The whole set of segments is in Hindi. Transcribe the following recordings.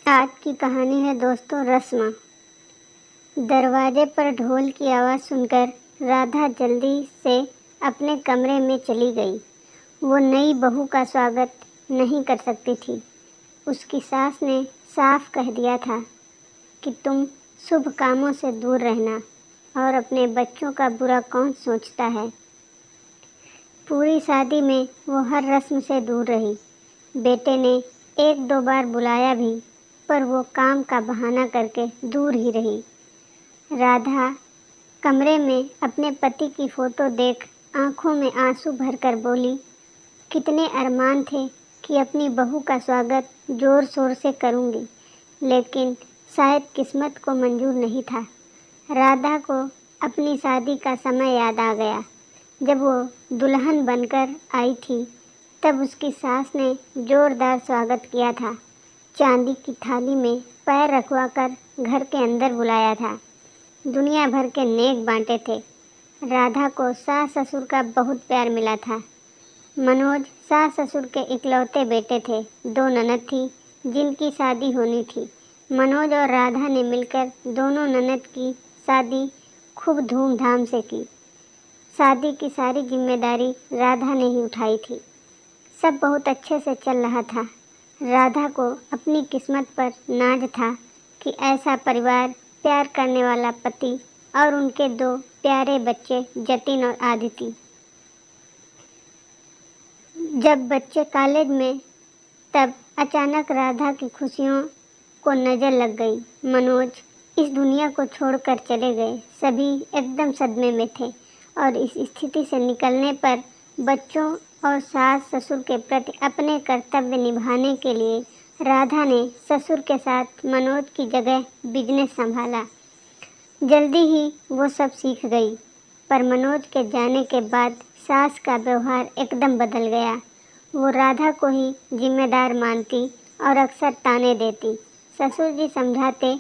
आज की कहानी है दोस्तों रस्मा। दरवाजे पर ढोल की आवाज़ सुनकर राधा जल्दी से अपने कमरे में चली गई। वो नई बहू का स्वागत नहीं कर सकती थी। उसकी सास ने साफ कह दिया था कि तुम शुभ कामों से दूर रहना और अपने बच्चों का बुरा कौन सोचता है। पूरी शादी में वो हर रस्म से दूर रही। बेटे ने एक दो बार बुलाया भी, पर वो काम का बहाना करके दूर ही रही। राधा कमरे में अपने पति की फ़ोटो देख आंखों में आंसू भरकर बोली, कितने अरमान थे कि अपनी बहू का स्वागत ज़ोर शोर से करूँगी, लेकिन शायद किस्मत को मंजूर नहीं था। राधा को अपनी शादी का समय याद आ गया। जब वो दुल्हन बनकर आई थी, तब उसकी सास ने ज़ोरदार स्वागत किया था। चांदी की थाली में पैर रखवा कर घर के अंदर बुलाया था। दुनिया भर के नेक बांटे थे। राधा को सास ससुर का बहुत प्यार मिला था। मनोज सास ससुर के इकलौते बेटे थे। दो ननद थी जिनकी शादी होनी थी। मनोज और राधा ने मिलकर दोनों ननद की शादी खूब धूमधाम से की। शादी की सारी जिम्मेदारी राधा ने ही उठाई थी। सब बहुत अच्छे से चल रहा था। राधा को अपनी किस्मत पर नाज था कि ऐसा परिवार, प्यार करने वाला पति और उनके दो प्यारे बच्चे जतिन और आदिति। जब बच्चे कॉलेज में, तब अचानक राधा की खुशियों को नज़र लग गई। मनोज इस दुनिया को छोड़कर चले गए। सभी एकदम सदमे में थे और इस स्थिति से निकलने पर बच्चों और सास ससुर के प्रति अपने कर्तव्य निभाने के लिए राधा ने ससुर के साथ मनोज की जगह बिजनेस संभाला। जल्दी ही वो सब सीख गई, पर मनोज के जाने के बाद सास का व्यवहार एकदम बदल गया। वो राधा को ही जिम्मेदार मानती और अक्सर ताने देती। ससुर जी समझाते,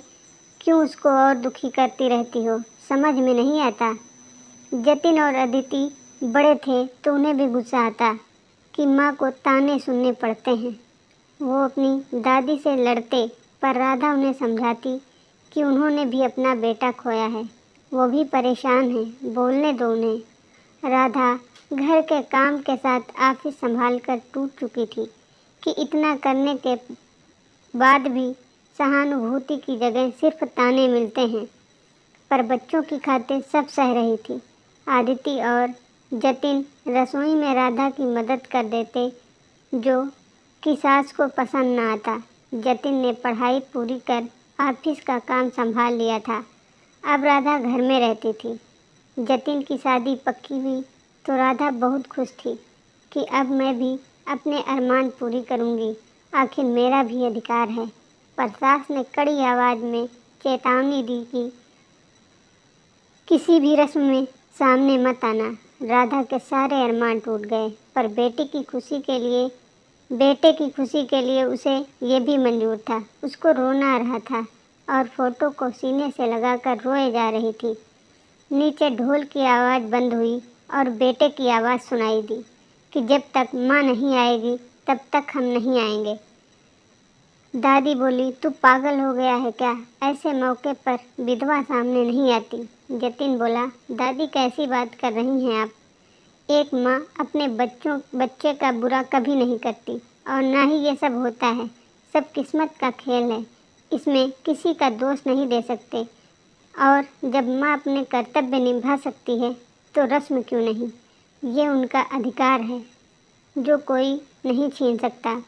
क्यों उसको और दुखी करती रहती हो, समझ में नहीं आता। जतिन और अदिति बड़े थे तो उन्हें भी गुस्सा आता कि माँ को ताने सुनने पड़ते हैं। वो अपनी दादी से लड़ते, पर राधा उन्हें समझाती कि उन्होंने भी अपना बेटा खोया है, वो भी परेशान है, बोलने दो उन्हें। राधा घर के काम के साथ ऑफिस संभाल कर टूट चुकी थी कि इतना करने के बाद भी सहानुभूति की जगह सिर्फ ताने मिलते हैं, पर बच्चों की खातिर सब सह रही थी। आदिति और जतिन रसोई में राधा की मदद कर देते, जो कि सास को पसंद न आता। जतिन ने पढ़ाई पूरी कर ऑफिस का काम संभाल लिया था। अब राधा घर में रहती थी। जतिन की शादी पक्की हुई तो राधा बहुत खुश थी कि अब मैं भी अपने अरमान पूरी करूंगी, आखिर मेरा भी अधिकार है। पर सास ने कड़ी आवाज़ में चेतावनी दी कि किसी भी रस्म में सामने मत आना। राधा के सारे अरमान टूट गए, पर बेटे की खुशी के लिए उसे ये भी मंजूर था। उसको रोना आ रहा था और फोटो को सीने से लगाकर रोए जा रही थी। नीचे ढोल की आवाज़ बंद हुई और बेटे की आवाज़ सुनाई दी कि जब तक माँ नहीं आएगी तब तक हम नहीं आएंगे। दादी बोली, तू पागल हो गया है क्या? ऐसे मौके पर विधवा सामने नहीं आती। जतिन बोला, दादी कैसी बात कर रही हैं आप? एक माँ अपने बच्चे का बुरा कभी नहीं करती और ना ही ये सब होता है। सब किस्मत का खेल है, इसमें किसी का दोष नहीं दे सकते। और जब माँ अपने कर्तव्य निभा सकती है तो रस्म क्यों नहीं? ये उनका अधिकार है जो कोई नहीं छीन सकता।